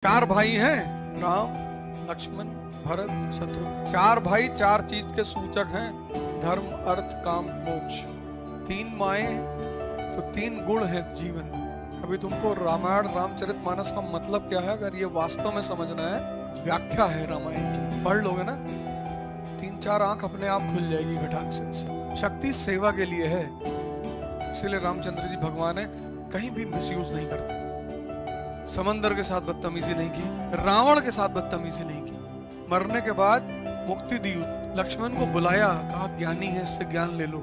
चार भाई हैं, राम, लक्ष्मण, भरत, शत्रुघ्न। चार भाई चार चीज के सूचक हैं, धर्म, अर्थ, काम, मोक्ष। तीन माएं तो तीन गुण हैं जीवन में। कभी तुमको रामायण रामचरितमानस का मतलब क्या है, अगर ये वास्तव में समझना है, व्याख्या है रामायण की, पढ़ लोगे ना, तीन चार आंख अपने आप खुल जाएगी घटाक से। शक्ति सेवा के लिए है, इसलिए रामचंद्र जी भगवान है, कहीं भी मिसयूज नहीं करते। समंदर के साथ बदतमीजी नहीं की, रावण के साथ बदतमीजी नहीं की। मरने के बाद मुक्ति दी, लक्ष्मण को बुलाया, कहा ज्ञानी है, इससे ज्ञान ले लो,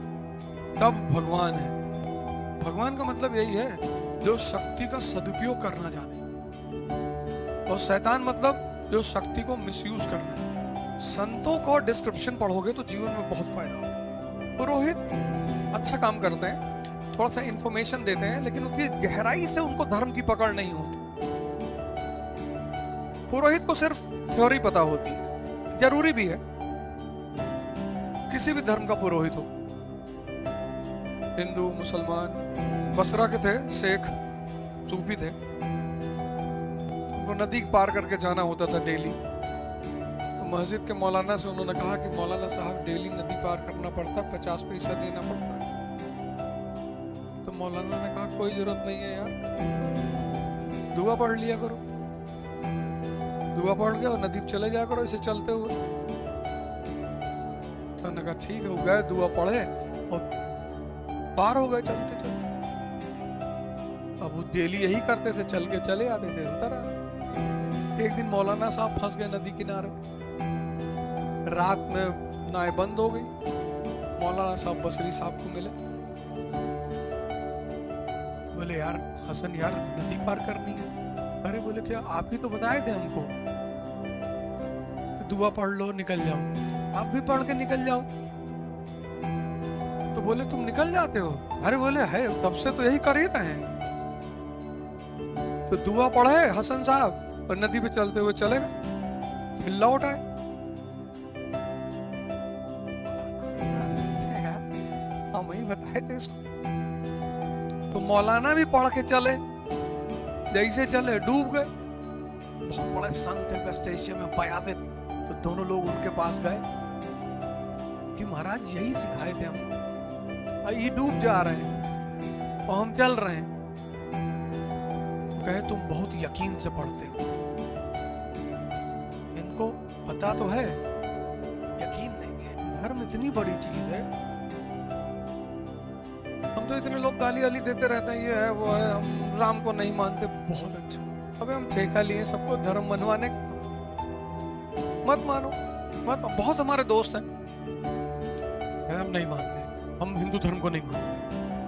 तब भगवान है। भगवान का मतलब यही है, जो शक्ति का सदुपयोग करना जाने, और शैतान मतलब जो शक्ति को मिसयूज करना है। संतों को डिस्क्रिप्शन पढ़ोगे तो जीवन में बहुत फायदा होगा। पुरोहित अच्छा काम करते हैं, थोड़ा सा इंफॉर्मेशन देते हैं, लेकिन उतनी गहराई से उनको धर्म की पकड़ नहीं होती। पुरोहित को सिर्फ थ्योरी पता होती है, जरूरी भी है, किसी भी धर्म का पुरोहित हो, हिंदू, मुसलमान। बसरा के थे शेख, सूफी थे, उनको नदी पार करके जाना होता था डेली। तो मस्जिद के मौलाना से उन्होंने कहा कि मौलाना साहब, डेली नदी पार करना पड़ता, 50 पैसा देना पड़ता है। तो मौलाना ने कहा कोई जरूरत नहीं है यार, दुआ पढ़ लिया करो, दुआ पढ़ के और नदी चले जाया करो इसे चलते हुए। तो ने कहा ठीक है, वो गए, दुआ पढ़े और पार हो गए चलते चलते। अब वो डेली यही करते थे, चल के चले आते थे, उतर आते। एक दिन मौलाना साहब फंस गए नदी किनारे, रात में नाव बंद हो गई। मौलाना साहब बसरी साहब को मिले, बोले यार हसन यार, नदी पार करनी है। अरे बोले क्या, आप ही तो बताए थे हमको, दुआ पढ़ लो निकल जाओ, आप भी पढ़ के निकल जाओ। तो बोले तुम निकल जाते हो? अरे बोले है, तब से तो यही कर ही रहे हैं। तो दुआ पढ़े हसन साहब और नदी पे चलते हुए चले गए, फिर लौट आए। हम ही बताए थे इसको। तो मौलाना भी पढ़ के चले, जैसे चले डूब गए। बहुत बड़े संत थे वेस्ट एशिया में, बयाजिद। तो दोनों लोग उनके पास गए कि महाराज यही सिखाए थे हम, ये डूब जा रहे हैं और हम चल रहे हैं। तो कहे तुम बहुत यकीन से पढ़ते हो, इनको पता तो है, यकीन नहीं है। धर्म इतनी बड़ी चीज है, हम तो इतने लोग गाली वाली देते रहते हैं, ये है वो है, हम राम को नहीं मानते। बहुत अच्छा, अबे हम ठेका लिए सबको धर्म बनवाने का, मत मानो मत। बहुत हमारे दोस्त हैं, हम नहीं मानते, हम हिंदू धर्म को नहीं मानते,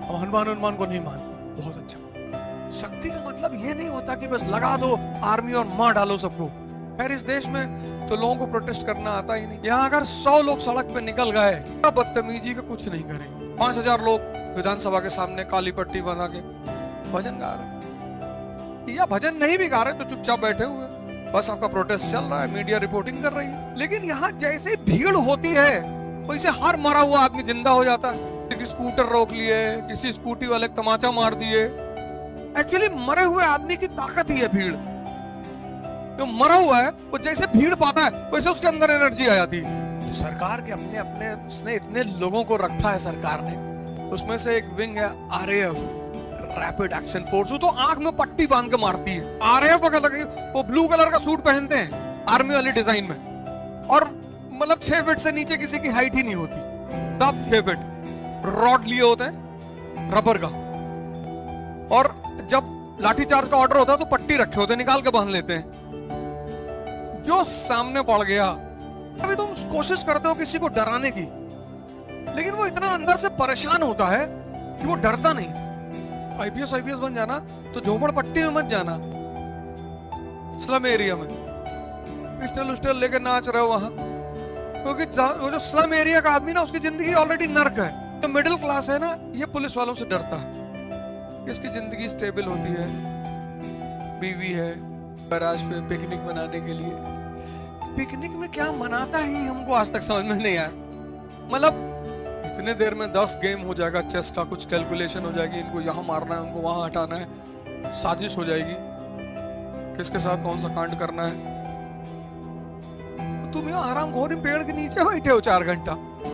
हम हनुमान को नहीं मानते। बहुत अच्छा। शक्ति का मतलब ये नहीं होता कि बस लगा दो आर्मी और मार डालो सबको। खैर इस देश में तो लोगों को प्रोटेस्ट करना आता ही नहीं। यहाँ अगर 100 लोग सड़क पे निकल गए, बदतमीजी का कुछ नहीं करेंगे। 5000 लोग विधानसभा के सामने काली पट्टी बना के भजन गा रहे, या भजन नहीं भी गा रहे तो चुपचाप बैठे हुए, बस आपका प्रोटेस्ट चल रहा है, मीडिया रिपोर्टिंग कर रही है। लेकिन यहाँ जैसे भीड़ होती है, वैसे हर मरा हुआ आदमी जिंदा हो जाता है। किसी स्कूटर रोक लिए, किसी स्कूटी वाले तमाचा मार दिए। एक्चुअली मरे हुए आदमी की ताकत ही है भीड़। जो मरा हुआ है वो जैसे भीड़ पाता है, वैसे उसके अंदर एनर्जी आ जाती है। तो सरकार के अपने अपने उसने इतने लोगों को रखा है सरकार ने, उसमें से एक विंग है RAF, रैपिड एक्शन फोर्स। वो तो आंख में पट्टी बांध के मारती है। RAF अगर वो ब्लू कलर का सूट पहनते हैं आर्मी वाली डिजाइन में, और मतलब 6 फीट से नीचे किसी की हाइट ही नहीं होती, सब 6 फीट। रॉड लिए होते हैं रबर का, और जब लाठीचार्ज का ऑर्डर होता है तो पट्टी रखे होते हैं, निकाल के बांध लेते हैं। जो सामने पड़ गया, अभी तुम कोशिश करते हो किसी को डराने की, लेकिन वो इतना अंदर से परेशान होता है कि वो डरता नहीं। IPS बन जाना तो झोपड़पट्टी में मत जाना, स्लम एरिया में पिस्टल उस्टल लेके नाच रहे हो वहां, क्योंकि वो जो स्लम एरिया का आदमी ना, उसकी जिंदगी ऑलरेडी नर्क है। जो मिडिल क्लास है ना, ये पुलिस वालों से डरता है, इसकी जिंदगी स्टेबल होती है, बीवी है, गैराज पे पिकनिक मनाने के लिए। पिकनिक में क्या मनाता ही हमको आज तक समझ में नहीं आया। मतलब इतने देर में 10 गेम हो जाएगा चेस का, कुछ कैलकुलेशन हो जाएगी, इनको यहाँ मारना है, उनको वहां हटाना है, साजिश हो जाएगी। किसके साथ कौन सा कांड करना है। तुम यहाँ आराम खोरी पेड़ के नीचे बैठे हो 4 घंटा।